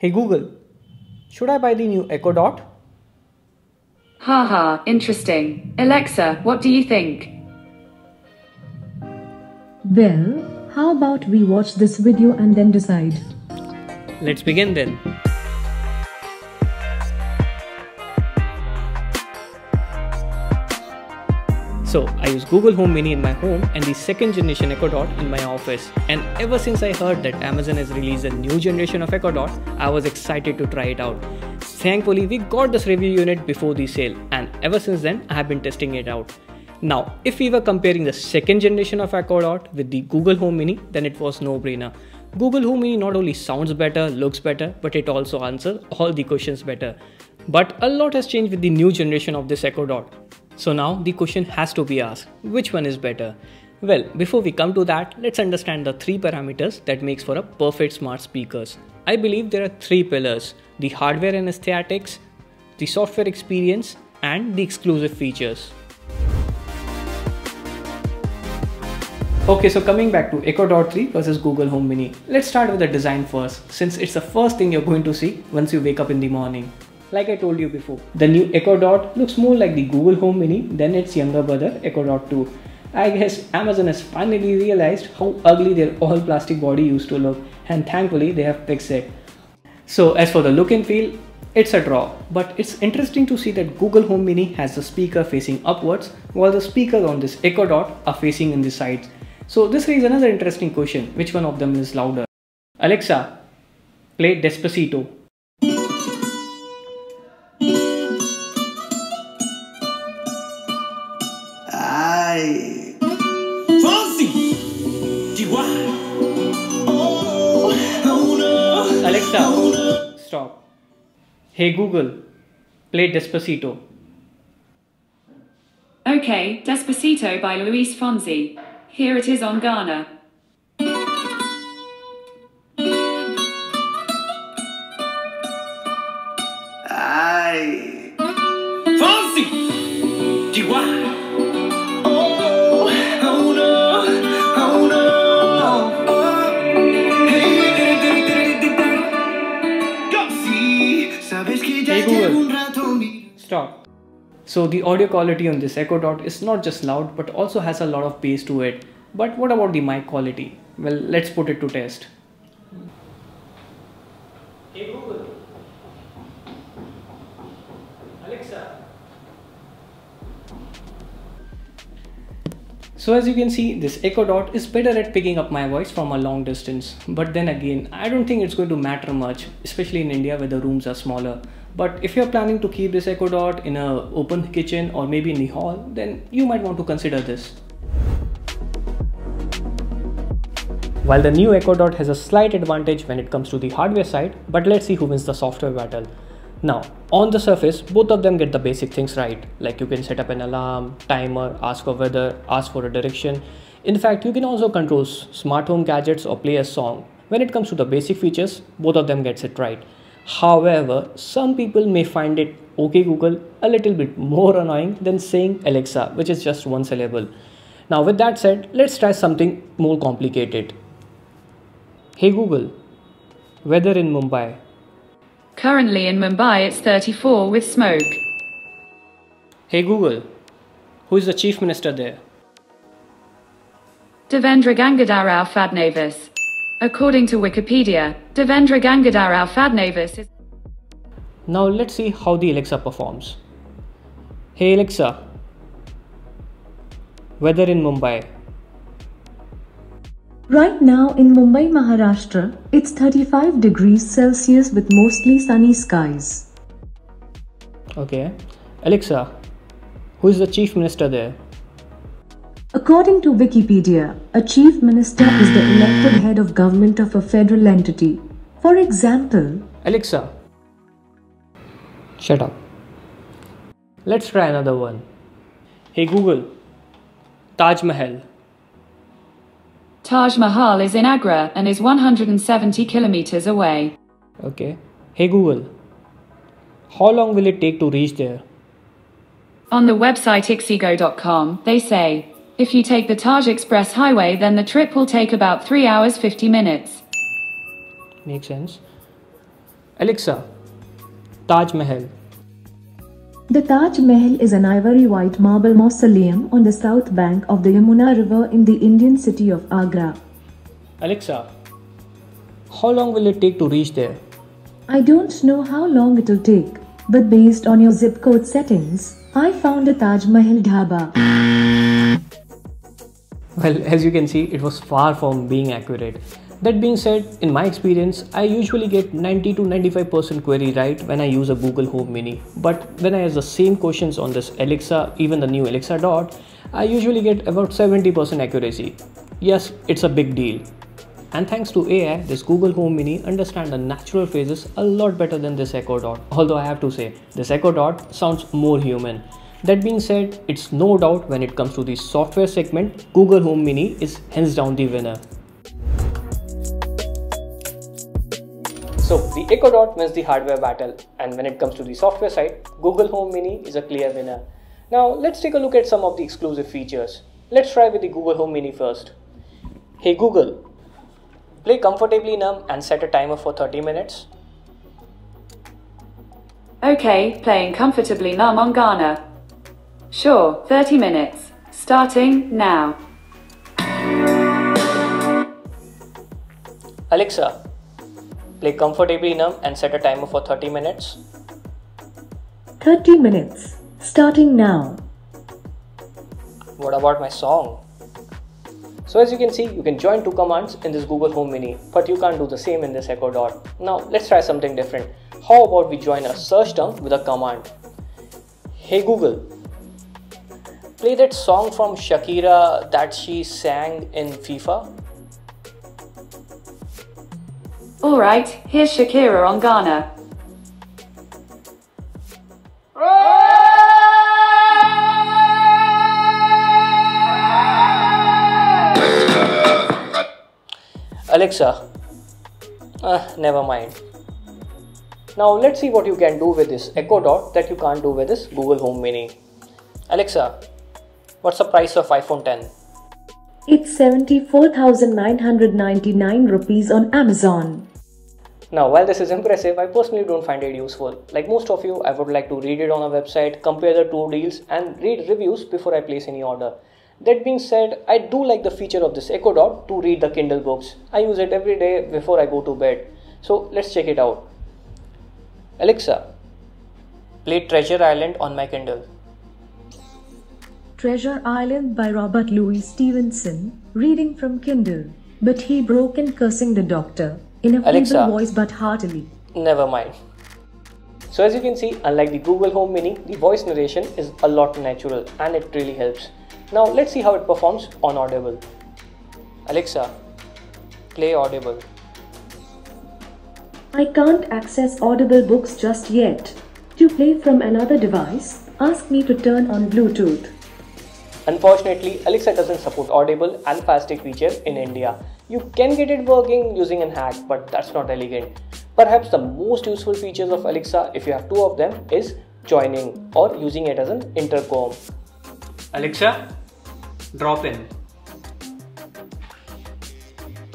Hey Google, should I buy the new Echo Dot? Haha, interesting. Alexa, what do you think? Well, how about we watch this video and then decide? Let's begin then. So I use Google Home Mini in my home and the second generation Echo Dot in my office. And ever since I heard that Amazon has released a new generation of Echo Dot, I was excited to try it out. Thankfully, we got this review unit before the sale, and ever since then I have been testing it out. Now, if we were comparing the second generation of Echo Dot with the Google Home Mini, then it was no-brainer. Google Home Mini not only sounds better, looks better, but it also answers all the questions better. But a lot has changed with the new generation of this Echo Dot. So now the question has to be asked, which one is better? Well, before we come to that, let's understand the three parameters that makes for a perfect smart speakers. I believe there are three pillars: the hardware and aesthetics, the software experience, and the exclusive features. Okay, so coming back to Echo Dot 3 versus Google Home Mini. Let's start with the design first, since it's the first thing you're going to see once you wake up in the morning. Like I told you before, the new Echo Dot looks more like the Google Home Mini than its younger brother Echo Dot 2. I guess Amazon has finally realized how ugly their all plastic body used to look, and thankfully they have fixed it. So as for the look and feel, it's a draw, but it's interesting to see that Google Home Mini has the speaker facing upwards while the speakers on this Echo Dot are facing in the sides. So this raises another interesting question: which one of them is louder? Alexa, play Despacito. Ay, Fonsi, Chihuahua. Oh no. Alexa, stop. Hey Google, play Despacito. Okay, Despacito by Luis Fonsi. Here it is on Ghana. Ay, Fonsi, Chihuahua. Oh no, oh no. Hey Google, stop. So the audio quality on this Echo Dot is not just loud but also has a lot of bass to it. But what about the mic quality? Well, let's put it to test. Hey Google, Alexa. So as you can see, this Echo Dot is better at picking up my voice from a long distance. But then again, I don't think it's going to matter much, especially in India where the rooms are smaller. But if you're planning to keep this Echo Dot in an open kitchen or maybe in the hall, then you might want to consider this. While the new Echo Dot has a slight advantage when it comes to the hardware side, but let's see who wins the software battle. Now, on the surface, both of them get the basic things right, like you can set up an alarm, timer, ask for weather, ask for a direction. In fact, you can also control smart home gadgets or play a song. When it comes to the basic features, both of them gets it right. However, some people may find it "Okay Google" a little bit more annoying than saying Alexa, which is just one syllable. Now with that said, let's try something more complicated. Hey Google, weather in Mumbai. Currently in Mumbai it's 34 with smoke. Hey Google, who is the Chief Minister there? Devendra Gangadhar Fadnavis. According to Wikipedia, Devendra Gangadhar Fadnavis is... Now let's see how the Alexa performs. Hey Alexa, weather in Mumbai. Right now in Mumbai, Maharashtra, it's 35 degrees Celsius with mostly sunny skies. Okay. Alexa, who is the Chief Minister there? According to Wikipedia, a chief minister is the elected head of government of a federal entity. For example, Alexa, shut up. Let's try another one. Hey Google, Taj Mahal. Taj Mahal is in Agra and is 170 kilometers away. Okay. Hey Google, how long will it take to reach there? On the website ixigo.com, they say, if you take the Taj Express Highway, then the trip will take about 3 hours 50 minutes. Makes sense. Alexa, Taj Mahal. The Taj Mahal is an ivory white marble mausoleum on the south bank of the Yamuna River in the Indian city of Agra. Alexa, how long will it take to reach there? I don't know how long it'll take, but based on your zip code settings, I found a Taj Mahal dhaba. Well, as you can see, it was far from being accurate. That being said, in my experience, I usually get 90 to 95% query right when I use a Google Home Mini. But when I ask the same questions on this Alexa, even the new Alexa Dot, I usually get about 70% accuracy. Yes, it's a big deal. And thanks to AI, this Google Home Mini understands the natural phrases a lot better than this Echo Dot. Although I have to say, this Echo Dot sounds more human. That being said, it's no doubt when it comes to the software segment, Google Home Mini is hands down the winner. So the Echo Dot wins the hardware battle, and when it comes to the software side, Google Home Mini is a clear winner. Now let's take a look at some of the exclusive features. Let's try with the Google Home Mini first. Hey Google, play Comfortably Numb and set a timer for 30 minutes. Okay, playing Comfortably Numb on Ghana. Sure, 30 minutes. Starting now. Alexa, play Comfortably Numb and set a timer for 30 minutes. 30 minutes. Starting now. What about my song? So as you can see, you can join two commands in this Google Home Mini, but you can't do the same in this Echo Dot. Now let's try something different. How about we join a search term with a command? Hey Google, play that song from Shakira that she sang in FIFA. Alright, here's Shakira on Ghana. Alexa, never mind. Now let's see what you can do with this Echo Dot that you can't do with this Google Home Mini. Alexa, what's the price of iPhone 10? It's 74,999 rupees on Amazon. Now, while this is impressive, I personally don't find it useful. Like most of you, I would like to read it on a website, compare the two deals and read reviews before I place any order. That being said, I do like the feature of this Echo Dot to read the Kindle books. I use it every day before I go to bed. So let's check it out. Alexa, play Treasure Island on my Kindle. Treasure Island by Robert Louis Stevenson, reading from Kindle. But he broke in cursing the doctor, in a Alexa, feeble voice but heartily. Never mind. So as you can see, unlike the Google Home Mini, the voice narration is a lot natural and it really helps. Now let's see how it performs on Audible. Alexa, play Audible. I can't access Audible books just yet. To play from another device, ask me to turn on Bluetooth. Unfortunately, Alexa doesn't support Audible and Fast Stick feature in India. You can get it working using an hack, but that's not elegant. Perhaps the most useful features of Alexa, if you have two of them, is joining or using it as an intercom. Alexa, drop in.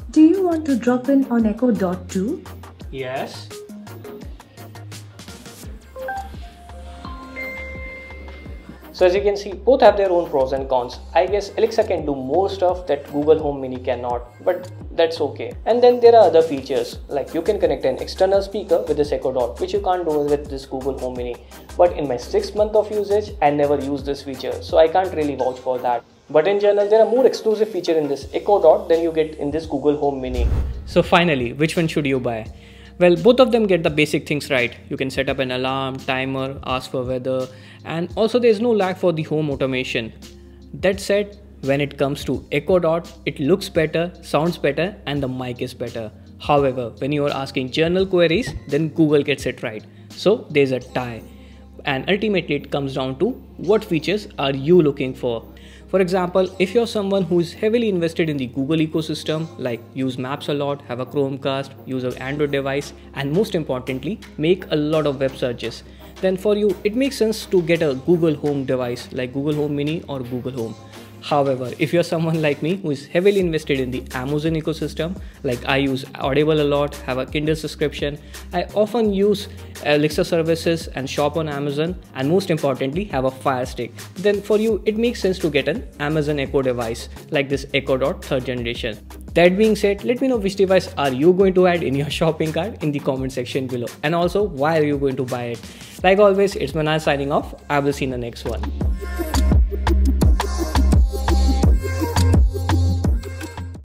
Do you want to drop in on Echo Dot 2? Yes. So as you can see, both have their own pros and cons. I guess Alexa can do more stuff that Google Home Mini cannot, but that's okay. And then there are other features, like you can connect an external speaker with this Echo Dot, which you can't do with this Google Home Mini. But in my 6 months of usage, I never used this feature, so I can't really vouch for that. But in general, there are more exclusive features in this Echo Dot than you get in this Google Home Mini. So finally, which one should you buy? Well, both of them get the basic things right. You can set up an alarm, timer, ask for weather, and also there is no lag for the home automation. That said, when it comes to Echo Dot, it looks better, sounds better, and the mic is better. However, when you are asking journal queries, then Google gets it right. So there's a tie. And ultimately it comes down to what features are you looking for. For example, if you're someone who is heavily invested in the Google ecosystem, like use Maps a lot, have a Chromecast, use an Android device, and most importantly, make a lot of web searches, then for you, it makes sense to get a Google Home device like Google Home Mini or Google Home. However, if you're someone like me who is heavily invested in the Amazon ecosystem, like I use Audible a lot, have a Kindle subscription, I often use Alexa services and shop on Amazon, and most importantly have a Fire Stick, then for you it makes sense to get an Amazon Echo device like this Echo Dot 3rd generation. That being said, let me know which device are you going to add in your shopping cart in the comment section below, and also why are you going to buy it. Like always, it's Manan signing off. I will see you in the next one.